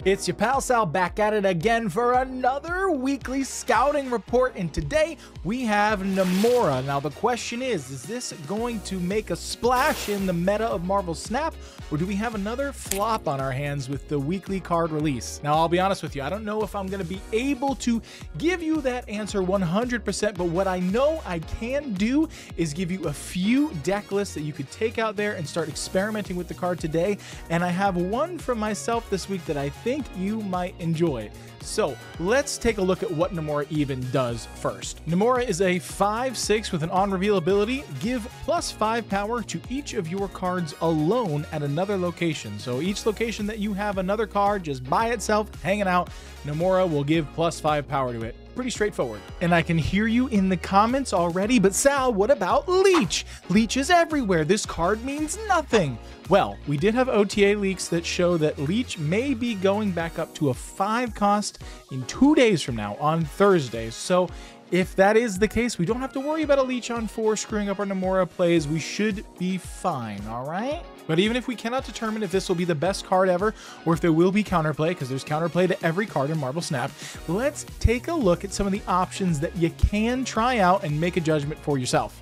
It's your pal Sal back at it again for another weekly scouting report, and today we have Namora. Now the question is this going to make a splash in the meta of Marvel Snap, or do we have another flop on our hands with the weekly card release? Now I'll be honest with you, I don't know if I'm going to be able to give you that answer 100%, but what I know I can do is give you a few deck lists that you could take out there and start experimenting with the card today, and I have one from myself this week that I think you might enjoy. So let's take a look at what Namora even does first. Namora is a 5/6 with an on-reveal ability. Give +5 power to each of your cards alone at another location. So each location that you have another card just by itself hanging out, Namora will give +5 power to it. Pretty straightforward. And I can hear you in the comments already, but Sal, what about Leech? Leech is everywhere. This card means nothing. Well, we did have OTA leaks that show that Leech may be going back up to a 5 cost in 2 days from now on Thursday. So if that is the case, we don't have to worry about a Leech on 4 screwing up our Namora plays. We should be fine, all right? But even if we cannot determine if this will be the best card ever, or if there will be counterplay, because there's counterplay to every card in Marvel Snap, let's take a look at some of the options that you can try out and make a judgment for yourself.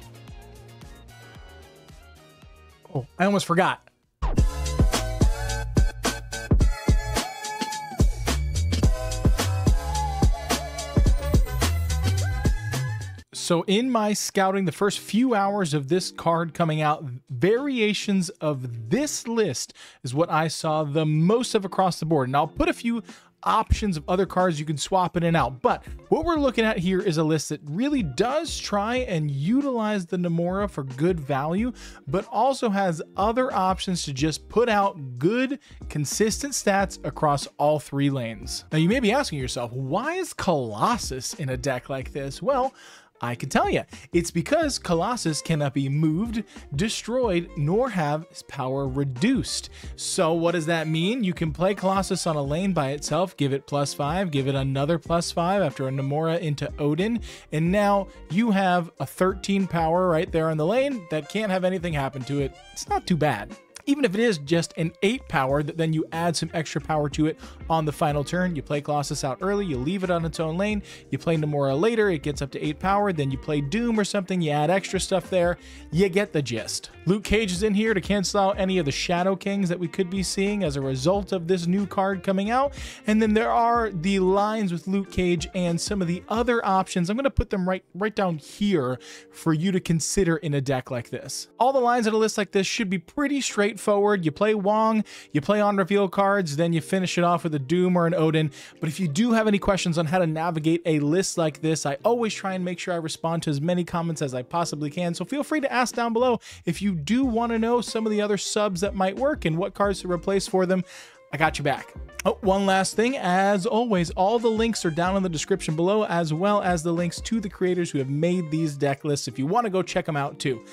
Oh, I almost forgot. So in my scouting, the first few hours of this card coming out, variations of this list is what I saw the most of across the board. And I'll put a few options of other cards you can swap in and out. But what we're looking at here is a list that really does try and utilize the Namora for good value, but also has other options to just put out good, consistent stats across all 3 lanes. Now you may be asking yourself, why is Colossus in a deck like this? Well, I can tell you, it's because Colossus cannot be moved, destroyed, nor have his power reduced. So what does that mean? You can play Colossus on a lane by itself, give it +5, give it another +5 after a Namora into Odin, and now you have a 13 power right there on the lane that can't have anything happen to it. It's not too bad. Even if it is just an 8 power, that then you add some extra power to it on the final turn. You play Colossus out early, you leave it on its own lane, you play Namora later, it gets up to 8 power, then you play Doom or something, you add extra stuff there, you get the gist. Luke Cage is in here to cancel out any of the Shadow Kings that we could be seeing as a result of this new card coming out. And then there are the lines with Luke Cage and some of the other options. I'm going to put them right down here for you to consider in a deck like this. All the lines in a list like this should be pretty straightforward. You play Wong, you play on reveal cards, then you finish it off with a Doom or an Odin. But if you do have any questions on how to navigate a list like this, I always try and make sure I respond to as many comments as I possibly can. So feel free to ask down below if you do want to know some of the other subs that might work and what cards to replace for them. I got you back. Oh, one last thing. As always, all the links are down in the description below, as well as the links to the creators who have made these deck lists if you want to go check them out too.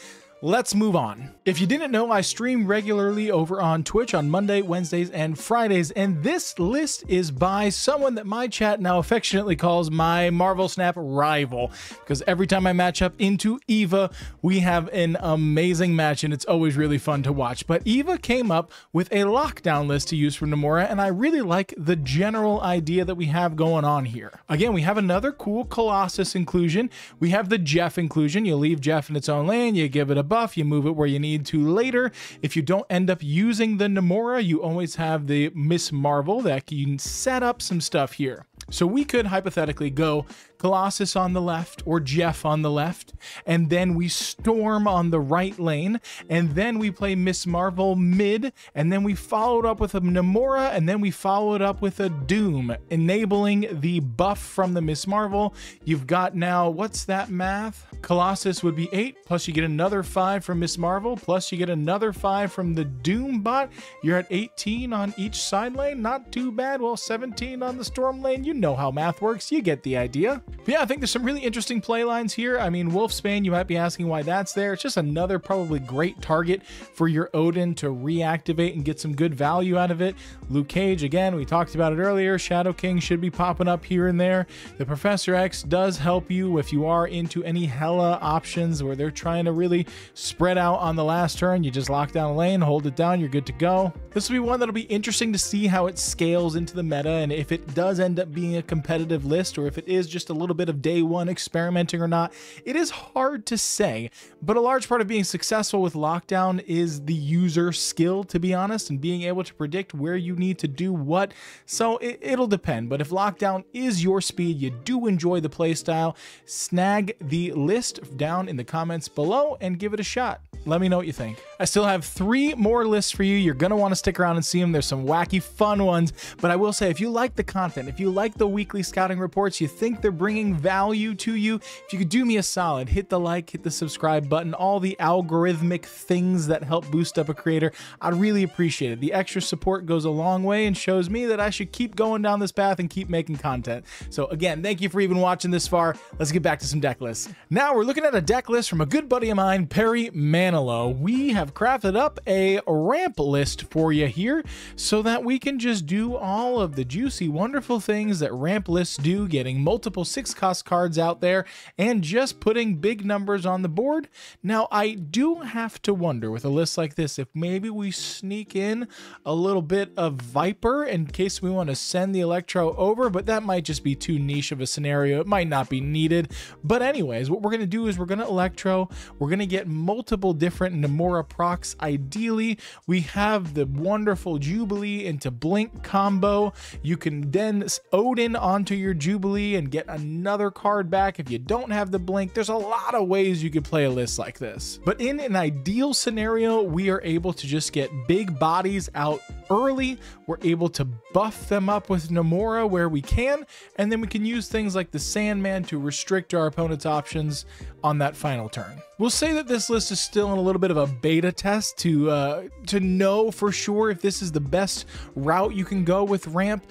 Let's move on. If you didn't know, I stream regularly over on Twitch on Monday, Wednesdays, and Fridays, and this list is by someone that my chat now affectionately calls my Marvel Snap rival, because every time I match up into Eva, we have an amazing match, and it's always really fun to watch. But Eva came up with a lockdown list to use for Namora, and I really like the general idea that we have going on here. Again, we have another cool Colossus inclusion. We have the Jeff inclusion. You leave Jeff in its own lane, you give it a buff, you move it where you need to later. If you don't end up using the Namora, you always have the Miss Marvel that you can set up some stuff here. So we could hypothetically go Colossus on the left or Jeff on the left, and then we Storm on the right lane, and then we play Miss Marvel mid, and then we followed up with a Namora, and then we followed up with a Doom, enabling the buff from the Miss Marvel. You've got now, what's that math? Colossus would be 8, plus you get another 5 from Miss Marvel, plus you get another 5 from the Doom bot. You're at 18 on each side lane, not too bad. Well, 17 on the Storm lane. You know how math works, you get the idea. But yeah, I think there's some really interesting play lines here. I mean, Wolfsbane, you might be asking why that's there. It's just another probably great target for your Odin to reactivate and get some good value out of it. Luke Cage, again, we talked about it earlier. Shadow King should be popping up here and there. The Professor X does help you if you are into any Hela options where they're trying to really spread out on the last turn. You just lock down a lane, hold it down, you're good to go. This will be one that'll be interesting to see how it scales into the meta, and if it does end up being a competitive list, or if it is just a little bit of day one experimenting or not. It is hard to say, but a large part of being successful with Lockdown is the user skill, to be honest, and being able to predict where you need to do what. So it'll depend, but if Lockdown is your speed, you do enjoy the playstyle, snag the list down in the comments below and give it a shot. Let me know what you think. I still have 3 more lists for you. You're going to want to stick around and see them. There's some wacky, fun ones. But I will say, if you like the content, if you like the weekly scouting reports, you think they're bringing value to you, if you could do me a solid, hit the like, hit the subscribe button, all the algorithmic things that help boost up a creator, I'd really appreciate it. The extra support goes a long way and shows me that I should keep going down this path and keep making content. So again, thank you for even watching this far. Let's get back to some deck lists. Now we're looking at a deck list from a good buddy of mine, Parry, Manilow. We have crafted up a ramp list for you here so that we can just do all of the juicy, wonderful things that ramp lists do, getting multiple 6-cost cards out there and just putting big numbers on the board. Now, I do have to wonder with a list like this if maybe we sneak in a little bit of Viper in case we want to send the Electro over, but that might just be too niche of a scenario. It might not be needed. But anyways, what we're going to do is we're going to Electro. We're going to get multiple different Namora procs. Ideally, we have the wonderful Jubilee into Blink combo. You can then Odin onto your Jubilee and get another card back if you don't have the Blink. There's a lot of ways you could play a list like this. But in an ideal scenario, we are able to just get big bodies out early. We're able to buff them up with Namora where we can, and then we can use things like the Sandman to restrict our opponent's options on that final turn. We'll say that this list is still in a little bit of a beta test to know for sure if this is the best route you can go with ramp.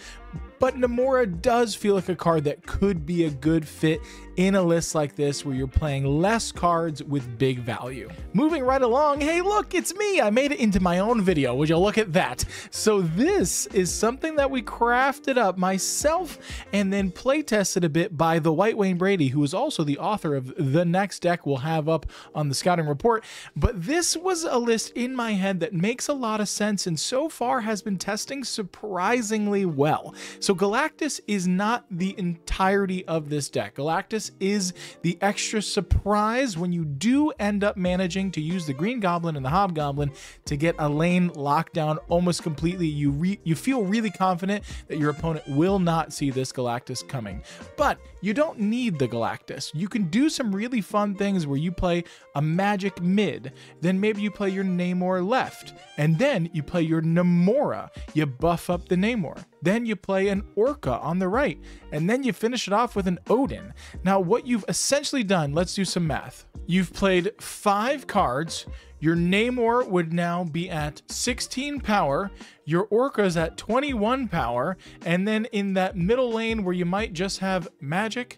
But Namora does feel like a card that could be a good fit in a list like this where you're playing less cards with big value. Moving right along, hey look, it's me! I made it into my own video. Would you look at that? So this is something that we crafted up myself and then play tested a bit by TheWhiteWayneBrady, who is also the author of the next deck we'll have up on the scouting report. But this was a list in my head that makes a lot of sense and so far has been testing surprisingly well. So Galactus is not the entirety of this deck. Galactus is the extra surprise when you do end up managing to use the Green Goblin and the Hobgoblin to get a lane locked down almost completely. You feel really confident that your opponent will not see this Galactus coming. But you don't need the Galactus. You can do some really fun things where you play a magic mid, then maybe you play your Namor left, and then you play your Namora. You buff up the Namor. Then you play an Orca on the right, and then you finish it off with an Odin. Now, what you've essentially done, let's do some math. You've played 5 cards. Your Namor would now be at 16 power. Your Orca's at 21 power. And then in that middle lane where you might just have Magic,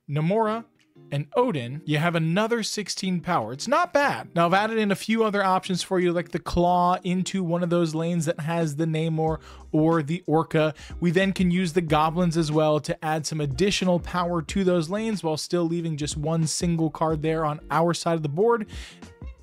Namora, and Odin, you have another 16 power. It's not bad. Now, I've added in a few other options for you, like the Claw into one of those lanes that has the Namor or the Orca. We then can use the Goblins as well to add some additional power to those lanes while still leaving just one single card there on our side of the board.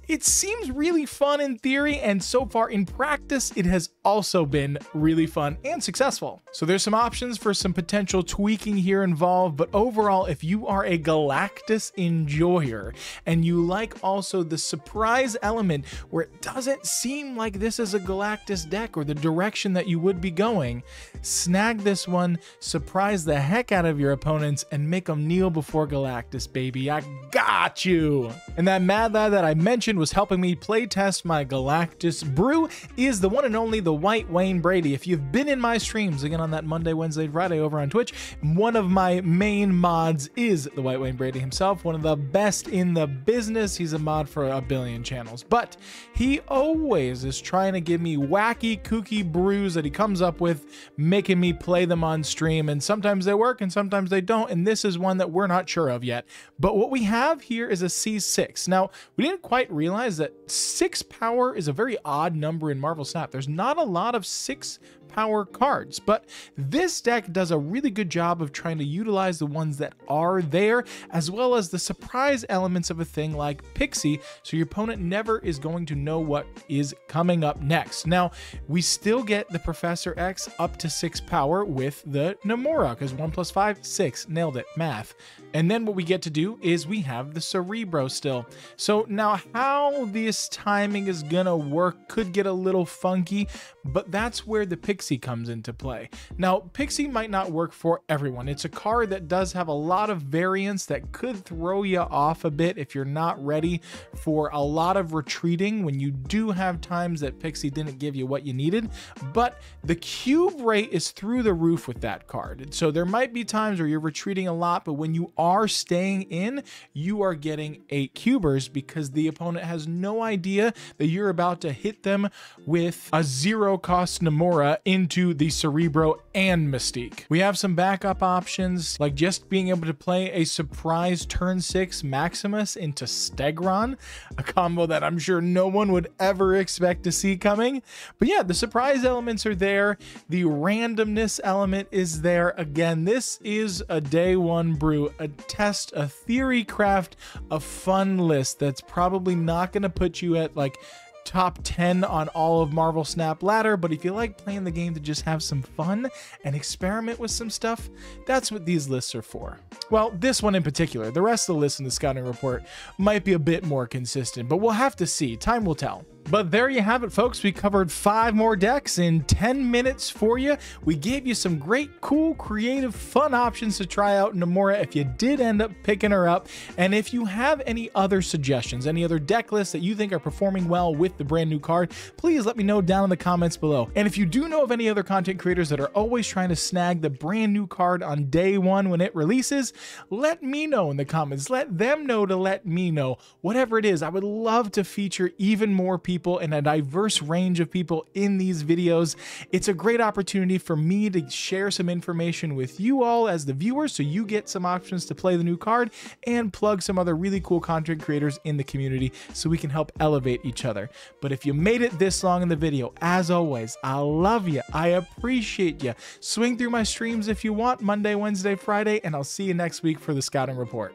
It seems really fun in theory, and so far in practice, it has also been really fun and successful. So there's some options for some potential tweaking here involved, but overall, if you are a Galactus enjoyer and you like also the surprise element where it doesn't seem like this is a Galactus deck or the direction that you would be going, snag this one, surprise the heck out of your opponents, and make them kneel before Galactus, baby. I got you! And that Mad Lad that I mentioned mentioned was helping me play test my Galactus brew is the one and only TheWhiteWayneBrady. If you've been in my streams, again on that Monday, Wednesday, Friday over on Twitch, one of my main mods is TheWhiteWayneBrady himself, one of the best in the business. He's a mod for a billion channels, but he always is trying to give me wacky, kooky brews that he comes up with, making me play them on stream, and sometimes they work and sometimes they don't, and this is one that we're not sure of yet. But what we have here is a C6. Now, we didn't quite realize that 6 power is a very odd number in Marvel Snap. There's not a lot of 6 power cards, but this deck does a really good job of trying to utilize the ones that are there, as well as the surprise elements of a thing like Pixie, so your opponent never is going to know what is coming up next. Now, we still get the Professor X up to 6 power with the Namora, because 1 + 5, 6, nailed it, math. And then what we get to do is we have the Cerebro still. So now how this timing is gonna work could get a little funky, but that's where the Pixie comes into play. Now, Pixie might not work for everyone. It's a card that does have a lot of variance that could throw you off a bit if you're not ready for a lot of retreating when you do have times that Pixie didn't give you what you needed. But the cube rate is through the roof with that card. So there might be times where you're retreating a lot, but when you are staying in, you are getting 8 cubers because the opponent has no idea that you're about to hit them with a 0-cost Namora into the Cerebro and Mystique. We have some backup options, like just being able to play a surprise turn 6 Maximus into Stegron, a combo that I'm sure no one would ever expect to see coming. But yeah, the surprise elements are there. The randomness element is there. Again, this is a day one brew, a test, a theory craft, a fun list that's probably not going to put you at like top 10 on all of Marvel Snap ladder, but if you like playing the game to just have some fun and experiment with some stuff, that's what these lists are for. Well, this one in particular. The rest of the list in the scouting report might be a bit more consistent, but we'll have to see. Time will tell. But there you have it, folks. We covered 5 more decks in 10 minutes for you. We gave you some great, cool, creative, fun options to try out Namora if you did end up picking her up. And if you have any other suggestions, any other deck lists that you think are performing well with the brand new card, please let me know down in the comments below. And if you do know of any other content creators that are always trying to snag the brand new card on day one when it releases, let me know in the comments. Let them know to let me know. Whatever it is, I would love to feature even more people and a diverse range of people in these videos. It's a great opportunity for me to share some information with you all as the viewers, so you get some options to play the new card and plug some other really cool content creators in the community so we can help elevate each other. But if you made it this long in the video, as always, I love you. I appreciate you. Swing through my streams if you want, Monday, Wednesday, Friday, and I'll see you next week for the Scouting Report.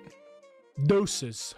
Doses.